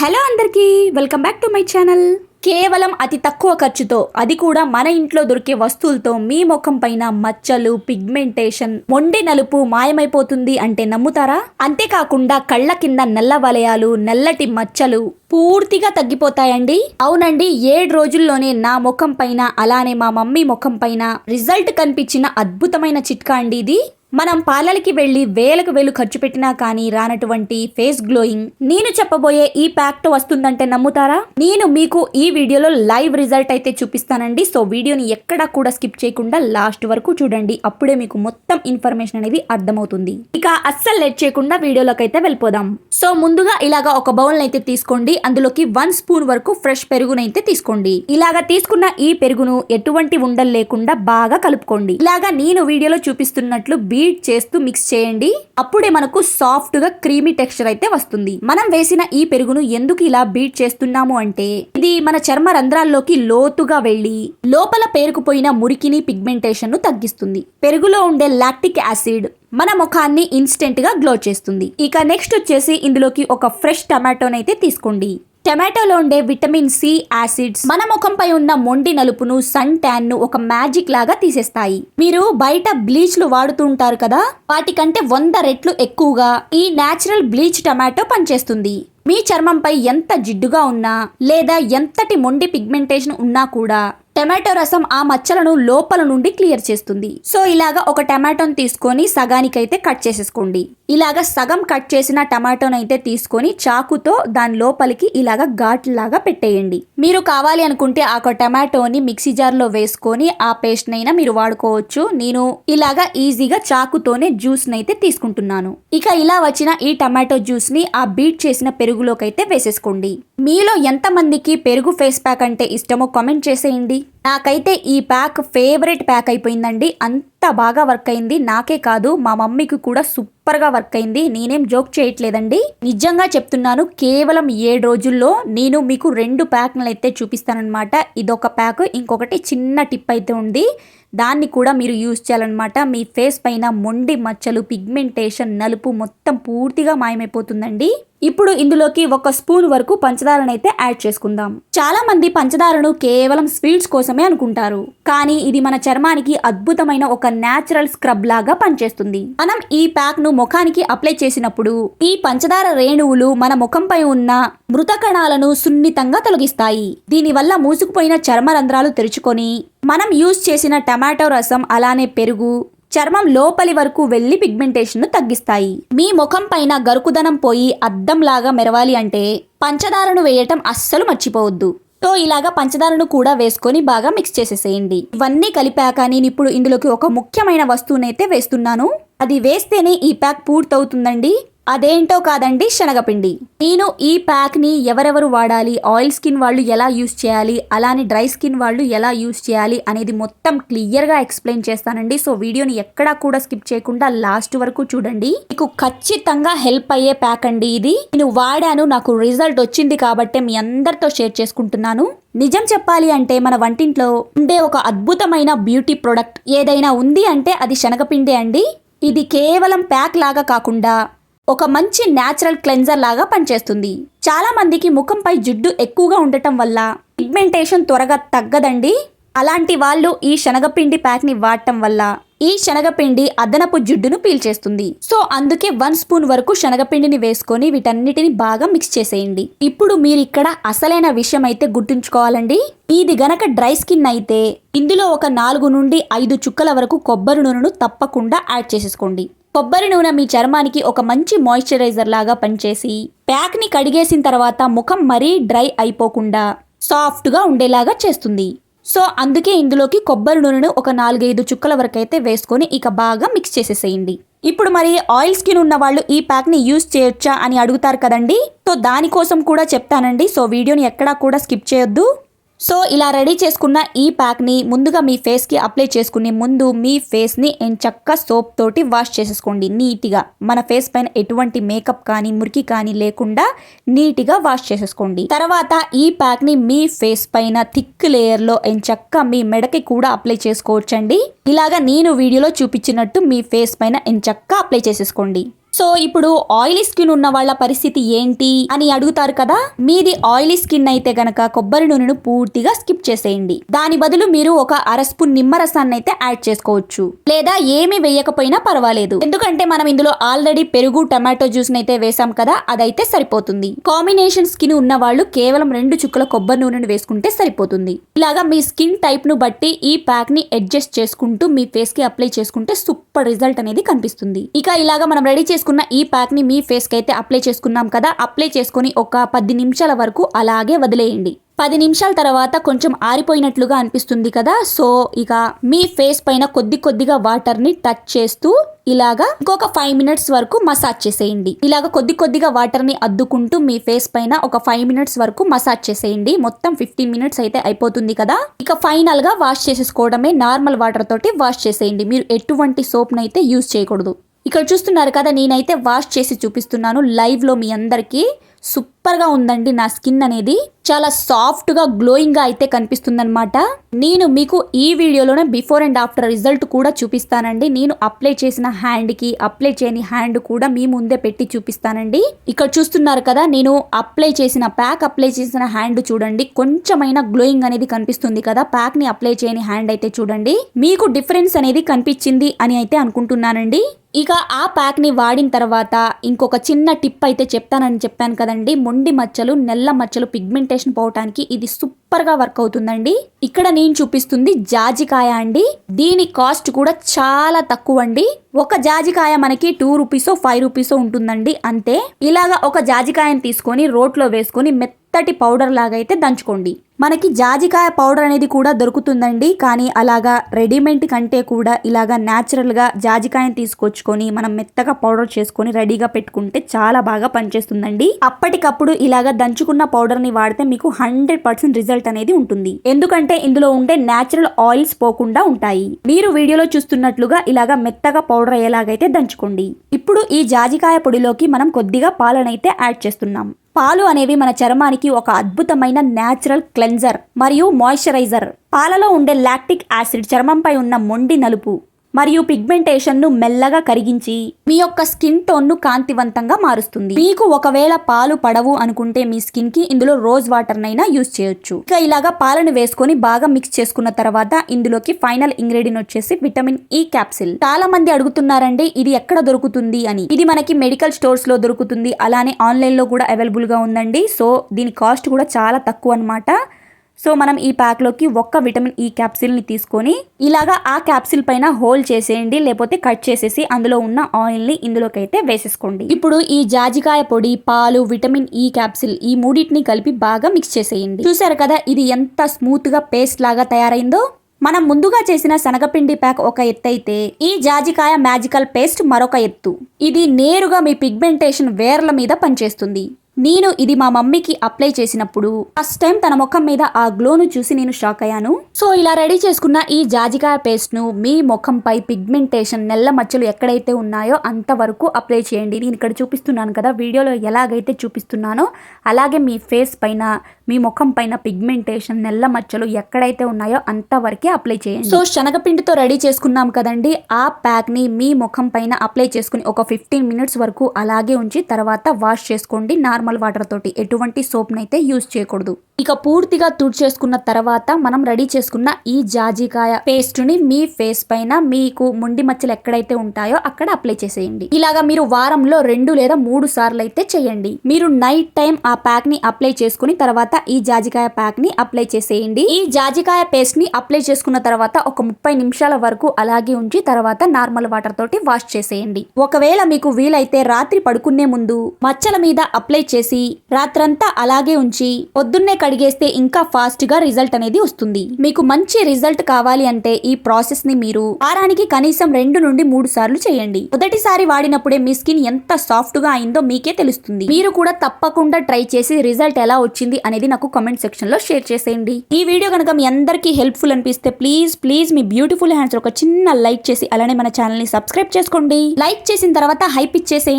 Hello అందరికీ welcome back to my channel. కేవలం అతి తక్కువ ఖర్చుతో, అది కూడా మన ఇంట్లో దొరికే వస్తువులతో మీ ముఖం పైన మచ్చలు, పిగ్మెంటేషన్, మొండి నలుపు మాయమైపోతుంది అంటే నమ్ముతారా? అంతేకాకుండా కళ్ళ కింద నల్ల వలయాలు, నల్లటి మచ్చలు పూర్తిగా తగ్గిపోతాయండి. అవునండి, 7 రోజుల్లోనే నా ముఖం పైన అలానే మా మమ్మీ ముఖం పైన రిజల్ట్ కనిపించిన అద్భుతమైన చిట్కా అండి ఇది. మనం పార్లర్కి వెళ్లి వేలకు వేలు ఖర్చు పెట్టినా కానీ రానటువంటి ఫేస్ గ్లోయింగ్ నేను చెప్పబోయే ఈ ప్యాక్ తో వస్తుందంటే నమ్ముతారా? నేను మీకు ఈ వీడియోలో లైవ్ రిజల్ట్ అయితే చూపిస్తానండి. సో వీడియోని ఎక్కడా కూడా స్కిప్ చేయకుండా లాస్ట్ వరకు చూడండి, అప్పుడే మీకు మొత్తం ఇన్ఫర్మేషన్ అనేది అర్థమవుతుంది. ఇక అస్సలు లేట్ చేయకుండా వీడియోలోకి అయితే వెళ్ళిపోదాం. సో ముందుగా ఇలాగా ఒక బౌల్ అయితే తీసుకోండి. అందులోకి 1 స్పూన్ వరకు ఫ్రెష్ పెరుగునైతే తీసుకోండి. ఇలాగా తీసుకున్న ఈ పెరుగును ఎటువంటి ఉండలు లేకుండా బాగా కలుపుకోండి. ఇలాగా నేను వీడియోలో చూపిస్తున్నట్లు బీట్ చేస్తూ మిక్స్ చేయండి. అప్పుడే మనకు సాఫ్ట్ గా క్రీమీ టెక్స్చర్ అయితే వస్తుంది. మనం వేసిన ఈ పెరుగును ఎందుకు ఇలా బీట్ చేస్తున్నాము అంటే, ఇది మన చర్మ రంధ్రాల్లోకి లోతుగా వెళ్లి లోపల పేరుకుపోయిన మురికిని, పిగ్మెంటేషన్ ను తగ్గిస్తుంది. పెరుగులో ఉండే లాక్టిక్ యాసిడ్ మన ముఖాన్ని ఇన్స్టెంట్ గా గ్లో చేస్తుంది. ఇక నెక్స్ట్ వచ్చేసి ఇందులోకి ఒక ఫ్రెష్ టమాటోనైతే తీసుకోండి. టమాటోలో ఉండే విటమిన్ సి యాసిడ్స్ మన ముఖంపై ఉన్న మొండి నలుపును, సన్ ట్యాన్ ను ఒక మ్యాజిక్ లాగా తీసేస్తాయి. మీరు బయట బ్లీచ్లు వాడుతూ ఉంటారు కదా, వాటికంటే 100 రెట్లు ఎక్కువగా ఈ నేచురల్ బ్లీచ్ టమాటో పనిచేస్తుంది. మీ చర్మంపై ఎంత జిడ్డుగా ఉన్నా లేదా ఎంతటి మొండి పిగ్మెంటేషన్ ఉన్నా కూడా టమాటో రసం ఆ మచ్చలను లోపల నుండి క్లియర్ చేస్తుంది. సో ఇలాగా ఒక టమాటోని తీసుకొని సగానికైతే కట్ చేసేసుకోండి. ఇలాగా సగం కట్ చేసిన టమాటోనైతే తీసుకొని చాకుతో దాని లోపలికి ఇలాగా ఘాట్లాగా పెట్టేయండి. మీరు కావాలి అనుకుంటే ఆ టమాటోని మిక్సీ జార్ లో వేసుకొని ఆ పేస్ట్ నైనా మీరు వాడుకోవచ్చు. నేను ఇలాగా ఈజీగా చాకుతోనే జ్యూస్ నైతే తీసుకుంటున్నాను. ఇక ఇలా వచ్చిన ఈ టమాటో జ్యూస్ ని ఆ బీట్ చేసిన పెరుగులోకి అయితే వేసేసుకోండి. మీలో ఎంత మందికి పెరుగు ఫేస్ ప్యాక్ అంటే ఇష్టమో కామెంట్ చేసేయండి. నాకైతే ఈ ప్యాక్ ఫేవరెట్ ప్యాక్ అయిపోయిందండి. అంత బాగా వర్క్ అయింది. నాకే కాదు, మా మమ్మీకి కూడా సూపర్ గా వర్క్ అయింది. నేనేం జోక్ చేయట్లేదండి, నిజంగా చెప్తున్నాను. కేవలం 7 రోజుల్లో నేను మీకు 2 ప్యాక్లు అయితే చూపిస్తానన్నమాట. ఇదొక ప్యాక్, ఇంకొకటి చిన్న టిప్ అయితే ఉంది, దాన్ని కూడా మీరు యూజ్ చేయాలన్నమాట. మీ ఫేస్ పైన మొండి మచ్చలు, పిగ్మెంటేషన్, నలుపు మొత్తం పూర్తిగా మాయమైపోతుందండి. ఇప్పుడు ఇందులోకి 1 స్పూన్ వరకు పంచదారనైతే యాడ్ చేసుకుందాం. చాలా మంది పంచదారను కేవలం స్వీట్స్ కోసమే అనుకుంటారు, కానీ ఇది మన చర్మానికి అద్భుతమైన ఒక నేచురల్ స్క్రబ్ లాగా పనిచేస్తుంది. మనం ఈ ప్యాక్ ను ముఖానికి అప్లై చేసినప్పుడు ఈ పంచదార రేణువులు మన ముఖంపై ఉన్న మృత కణాలను సున్నితంగా తొలగిస్తాయి. దీనివల్ల మూసుకుపోయిన చర్మ రంధ్రాలు తెరుచుకొని మనం యూజ్ చేసిన టమాటో రసం అలానే పెరుగు చర్మం లోపలి వరకు వెళ్లి పిగ్మెంటేషన్ ను తగ్గిస్తాయి. మీ ముఖం పైన గరుకుదనం పోయి అద్దం లాగా మెరవాలి అంటే పంచదారను వేయటం అస్సలు మర్చిపోవద్దు. సో ఇలాగా పంచదారను కూడా వేసుకొని బాగా మిక్స్ చేసేసేయండి. ఇవన్నీ కలిపాక నేను ఇప్పుడు ఇందులోకి ఒక ముఖ్యమైన వస్తువునైతే వేస్తున్నాను. అది వేస్తేనే ఈ ప్యాక్ పూర్తవుతుందండి. అదేంటో కాదండి, శనగపిండి. నేను ఈ ప్యాక్ ని ఎవరెవరు వాడాలి, ఆయిల్ స్కిన్ వాళ్ళు ఎలా యూజ్ చేయాలి, అలానే డ్రై స్కిన్ వాళ్ళు ఎలా యూజ్ చేయాలి అనేది మొత్తం క్లియర్ గా ఎక్స్ప్లెయిన్ చేస్తానండి. సో వీడియోని ఎక్కడా కూడా స్కిప్ చేయకుండా లాస్ట్ వరకు చూడండి. మీకు ఖచ్చితంగా హెల్ప్ అయ్యే ప్యాక్ అండి ఇది. నేను వాడాను, నాకు రిజల్ట్ వచ్చింది కాబట్టి మీ అందరితో షేర్ చేసుకుంటున్నాను. నిజం చెప్పాలి అంటే మన వంటింట్లో ఉండే ఒక అద్భుతమైన బ్యూటీ ప్రొడక్ట్ ఏదైనా ఉంది అంటే అది శనగపిండి అండి. ఇది కేవలం ప్యాక్ లాగా కాకుండా ఒక మంచి న్యాచురల్ క్లెన్జర్ లాగా పనిచేస్తుంది. చాలా మందికి ముఖంపై జిడ్డు ఎక్కువగా ఉండటం వల్ల పిగ్మెంటేషన్ త్వరగా తగ్గదండి. అలాంటి వాళ్ళు ఈ శనగపిండి ప్యాక్ ని వాడటం వల్ల ఈ శనగపిండి అదనపు జిడ్డును పీల్చేస్తుంది. సో అందుకే 1 స్పూన్ వరకు శనగపిండిని వేసుకొని వీటన్నిటిని బాగా మిక్స్ చేసేయండి. ఇప్పుడు మీరు ఇక్కడ అసలైన విషయం అయితే గుర్తుంచుకోవాలండి. ఇది గనక డ్రై స్కిన్ అయితే ఇందులో ఒక 4 నుండి 5 చుక్కల వరకు కొబ్బరి నూనెను తప్పకుండా యాడ్ చేసేసుకోండి. కొబ్బరి నూనె మీ చర్మానికి ఒక మంచి మాయిశ్చరైజర్ లాగా పనిచేసి ప్యాక్ ని కడిగేసిన తర్వాత ముఖం మరీ డ్రై అయిపోకుండా సాఫ్ట్ గా ఉండేలాగా చేస్తుంది. సో అందుకే ఇందులోకి కొబ్బరి నూనెను ఒక 4-5 చుక్కల వరకు అయితే వేసుకొని ఇక బాగా మిక్స్ చేసేసేయండి. ఇప్పుడు మరి ఆయిల్ స్కిన్ ఉన్న వాళ్ళు ఈ ప్యాక్ ని యూజ్ చేయొచ్చా అని అడుగుతారు కదండి. సో దానికోసం కూడా చెప్తానండి. సో వీడియోని ఎక్కడా కూడా స్కిప్ చేయొద్దు. సో ఇలా రెడీ చేసుకున్న ఈ ప్యాక్ ని ముందుగా మీ ఫేస్ కి అప్లై చేసుకునే ముందు మీ ఫేస్ ని ఎంచక్క సోప్ తోటి వాష్ చేసేసుకోండి నీట్గా. మన ఫేస్ పైన ఎటువంటి మేకప్ కానీ మురికి కానీ లేకుండా నీట్గా వాష్ చేసేసుకోండి. తర్వాత ఈ ప్యాక్ ని మీ ఫేస్ పైన థిక్ లేయర్ లో ఎంచక్క మీ మెడకి కూడా అప్లై చేసుకోవచ్చండి. ఇలాగా నేను వీడియోలో చూపించినట్టు మీ ఫేస్ పైన ఎంచక్క అప్లై చేసేసుకోండి. సో ఇప్పుడు ఆయిలీ స్కిన్ ఉన్న వాళ్ళ పరిస్థితి ఏంటి అని అడుగుతారు కదా. మీది ఆయిలీ స్కిన్ అయితే గనక కొబ్బరి నూనెను పూర్తిగా స్కిప్ చేసేయండి. దాని బదులు మీరు ఒక అర స్పూన్ నిమ్మరసాన్ని అయితే యాడ్ చేసుకోవచ్చు, లేదా ఏమీ వేయకపోయినా పర్వాలేదు. ఎందుకంటే మనం ఇందులో ఆల్రెడీ పెరుగు టమాటో జ్యూస్ అయితే వేసాం కదా, అదైతే సరిపోతుంది. కాంబినేషన్ స్కిన్ ఉన్న వాళ్ళు కేవలం 2 చుక్కల కొబ్బరి నూనెను వేసుకుంటే సరిపోతుంది. ఇలాగా మీ స్కిన్ టైప్ ను బట్టి ఈ ప్యాక్ ని అడ్జస్ట్ చేసుకుంటూ మీ ఫేస్ కి అప్లై చేసుకుంటే సూపర్ రిజల్ట్ అనేది కనిపిస్తుంది. ఇక ఇలాగా మనం రెడీ చేసుకున్న ఈ ప్యాక్ ని మీ ఫేస్ కి అయితే అప్లై చేసుకున్నాం కదా, అప్లై చేసుకుని ఒక 10 నిమిషాల వరకు అలాగే వదిలేయండి. 10 నిమిషాల తర్వాత కొంచెం ఆరిపోయినట్లుగా అనిపిస్తుంది కదా. సో ఇక మీ ఫేస్ పైన కొద్దిగా వాటర్ ని టచ్ చేస్తూ ఇలాగా ఇంకొక 5 మినిట్స్ వరకు మసాజ్ చేసేయండి. ఇలాగా కొద్దిగా వాటర్ ని అద్దుకుంటూ మీ ఫేస్ పైన ఒక 5 మినిట్స్ వరకు మసాజ్ చేసేయండి. మొత్తం 15 మినిట్స్ అయితే అయిపోతుంది కదా. ఇక ఫైనల్ గా వాష్ చేసేసుకోవడమే. నార్మల్ వాటర్ తోటి వాష్ చేసేయండి. మీరు ఎటువంటి సోప్ నైతే యూజ్ చేయకూడదు. ఇక్కడ చూస్తున్నారు కదా, నేనైతే వాష్ చేసి చూపిస్తున్నాను లైవ్ లో మీ అందరికీ. సూపర్ గా ఉందండి. నా స్కిన్ అనేది చాలా సాఫ్ట్ గా గ్లోయింగ్ గా అయితే కనిపిస్తుందన్నమాట. నేను మీకు ఈ వీడియోలోనే బిఫోర్ అండ్ ఆఫ్టర్ రిజల్ట్ కూడా చూపిస్తానండి. నేను అప్లై చేసిన హ్యాండ్ కి అప్లై చేయని హ్యాండ్ కూడా మీ ముందే పెట్టి చూపిస్తానండి. ఇక్కడ చూస్తున్నారు కదా, నేను అప్లై చేసిన ప్యాక్ అప్లై చేసిన హ్యాండ్ చూడండి, కొంచెమైనా గ్లోయింగ్ అనేది కనిపిస్తుంది కదా. ప్యాక్ ని అప్లై చేయని హ్యాండ్ అయితే చూడండి, మీకు డిఫరెన్స్ అనేది కనిపించింది అని అయితే అనుకుంటున్నానండి. ఇక ఆ ప్యాక్ ని వాడిన తర్వాత ఇంకొక చిన్న టిప్ అయితే చెప్తానని చెప్పాను కదండి. మొండి మచ్చలు, నెల్ల మచ్చలు పిగ్మెంటేషన్ పోవటానికి ఇది సూపర్ గా వర్క్ అవుతుందండి. ఇక్కడ నేను చూపిస్తుంది జాజికాయ అండి. దీని కాస్ట్ కూడా చాలా తక్కువ అండి. ఒక జాజికాయ మనకి 2 రూపీసో 5 రూపీసో ఉంటుందండి, అంతే. ఇలాగా ఒక జాజికాయని తీసుకొని రోట్లో వేసుకొని మెత్తటి పౌడర్ లాగా అయితే దంచుకోండి. మనకి జాజికాయ పౌడర్ అనేది కూడా దొరుకుతుందండి, కానీ అలాగా రెడీమేడ్ కంటే కూడా ఇలాగా న్యాచురల్ గా జాజికాయని తీసుకొచ్చుకొని మనం మెత్తగా పౌడర్ చేసుకొని రెడీగా పెట్టుకుంటే చాలా బాగా పనిచేస్తుందండి. అప్పటికప్పుడు ఇలాగా దంచుకున్న పౌడర్ ని వాడితే మీకు 100% రిజల్ట్ అనేది ఉంటుంది. ఎందుకంటే ఇందులో ఉండే న్యాచురల్ ఆయిల్స్ పోకుండా ఉంటాయి. మీరు వీడియోలో చూస్తున్నట్లుగా ఇలాగా మెత్తగా పౌడర్ అయ్యేలాగైతే దంచుకోండి. ఇప్పుడు ఈ జాజికాయ పొడిలోకి మనం కొద్దిగా పాలనైతే యాడ్ చేస్తున్నాం. పాలు అనేవి మన చర్మానికి ఒక అద్భుతమైన న్యాచురల్ క్లెన్జర్ మరియు మాయిశ్చరైజర్. పాలలో ఉండే లాక్టిక్ యాసిడ్ చర్మంపై ఉన్న మొండి నలుపు మరియు పిగ్మెంటేషన్ ను మెల్లగా కరిగించి మీ యొక్క స్కిన్ టోన్ ను కాంతివంతంగా మారుస్తుంది. మీకు ఒకవేళ పాలు పడవు అనుకుంటే మీ స్కిన్ కి ఇందులో రోజ్ వాటర్ నైనా యూజ్ చేయొచ్చు. ఇక ఇలాగా పాలను వేసుకొని బాగా మిక్స్ చేసుకున్న తర్వాత ఇందులోకి ఫైనల్ ఇంగ్రీడియంట్ వచ్చేసి విటమిన్ ఈ క్యాప్సిల్. చాలా మంది అడుగుతున్నారండి ఇది ఎక్కడ దొరుకుతుంది అని. ఇది మనకి మెడికల్ స్టోర్స్ లో దొరుకుతుంది, అలానే ఆన్లైన్ లో కూడా అవైలబుల్ గా ఉందండి. సో దీని కాస్ట్ కూడా చాలా తక్కువ అన్నమాట. సో మనం ఈ ప్యాక్లోకి ఒక్క విటమిన్ ఈ క్యాప్సిల్ని తీసుకొని ఇలాగా ఆ క్యాప్సిల్ పైన హోల్ చేసేయండి, లేకపోతే కట్ చేసేసి అందులో ఉన్న ఆయిల్ని ఇందులోకి అయితే వేసేసుకోండి. ఇప్పుడు ఈ జాజికాయ పొడి, పాలు, విటమిన్ ఈ క్యాప్సిల్ ఈ మూడింటిని కలిపి బాగా మిక్స్ చేసేయండి. చూసారు కదా ఇది ఎంత స్మూత్గా పేస్ట్ లాగా తయారైందో. మనం ముందుగా చేసిన శనగపిండి ప్యాక్ ఒక ఎత్తు అయితే ఈ జాజికాయ మ్యాజికల్ పేస్ట్ మరొక ఎత్తు. ఇది నేరుగా మీ పిగ్మెంటేషన్ వేర్ల మీద పనిచేస్తుంది. నేను ఇది మా మమ్మీకి అప్లై చేసినప్పుడు ఫస్ట్ టైం తన ముఖం మీద ఆ గ్లోను చూసి నేను షాక్ అయ్యాను. సో ఇలా రెడీ చేసుకున్న ఈ జాజికాయ పేస్ట్ ను మీ ముఖంపై పిగ్మెంటేషన్, నెల్ల మచ్చలు ఎక్కడైతే ఉన్నాయో అంతవరకు అప్లై చేయండి. నేను ఇక్కడ చూపిస్తున్నాను కదా, వీడియోలో ఎలాగైతే చూపిస్తున్నానో అలాగే మీ ఫేస్ పైన, మీ ముఖం పైన పిగ్మెంటేషన్, నెల్ల మచ్చలు ఎక్కడైతే ఉన్నాయో అంతవరకే అప్లై చేయండి. సో శనగపిండితో రెడీ చేసుకున్నాం కదండి, ఆ ప్యాక్ ని మీ ముఖం పైన అప్లై చేసుకుని ఒక 15 మినిట్స్ వరకు అలాగే ఉంచి తర్వాత వాష్ చేసుకోండి. నార్మల్ వాటర్ తోటి, ఎటువంటి సోప్ నైతే యూజ్ చేయకూడదు. ఇక పూర్తిగా తుడిచేసుకున్న తర్వాత మనం రెడీ చేసుకున్న ఈ జాజికాయ పేస్ట్ ని మీ ఫేస్ పైన, మీకు మొండి మచ్చలు ఎక్కడైతే ఉంటాయో అక్కడ అప్లై చేసేయండి. ఇలాగా మీరు వారంలో 2 లేదా 3 సార్లు అయితే చేయండి. మీరు నైట్ టైం ఆ ప్యాక్ ని అప్లై చేసుకుని తర్వాత ఈ జాజికాయ ప్యాక్ ని అప్లై చేసేయండి. ఈ జాజికాయ పేస్ట్ ని అప్లై చేసుకున్న తర్వాత ఒక 30 నిమిషాల వరకు అలాగే ఉంచి తర్వాత నార్మల్ వాటర్ తోటి వాష్ చేసేయండి. ఒకవేళ మీకు వీలైతే రాత్రి పడుకునే ముందు మచ్చల మీద అప్లై చేసి రాత్రంతా అలాగే ఉంచి పొద్దున్నే కడిగేస్తే ఇంకా ఫాస్ట్ గా రిజల్ట్ అనేది వస్తుంది. మీకు మంచి రిజల్ట్ కావాలి అంటే ఈ ప్రాసెస్ ని మీరు వారానికి కనీసం 2 నుండి 3 సార్లు చేయండి. మొదటిసారి వాడినప్పుడే మీ స్కిన్ ఎంత సాఫ్ట్ గా అయిందో మీకే తెలుస్తుంది. మీరు కూడా తప్పకుండా ట్రై చేసి రిజల్ట్ ఎలా వచ్చింది అనేది నాకు కామెంట్ సెక్షన్ లో షేర్ చేసేయండి. ఈ వీడియో కనుక మీ అందరికీ హెల్ప్ఫుల్ అనిపిస్తే ప్లీజ్ మీ బ్యూటిఫుల్ హ్యాండ్స్ ఒక చిన్న లైక్ చేసి అలానే మన ఛానల్ ని సబ్స్క్రైబ్ చేసుకోండి. లైక్ చేసిన తర్వాత హైప్ ఇచ్చేసేయండి.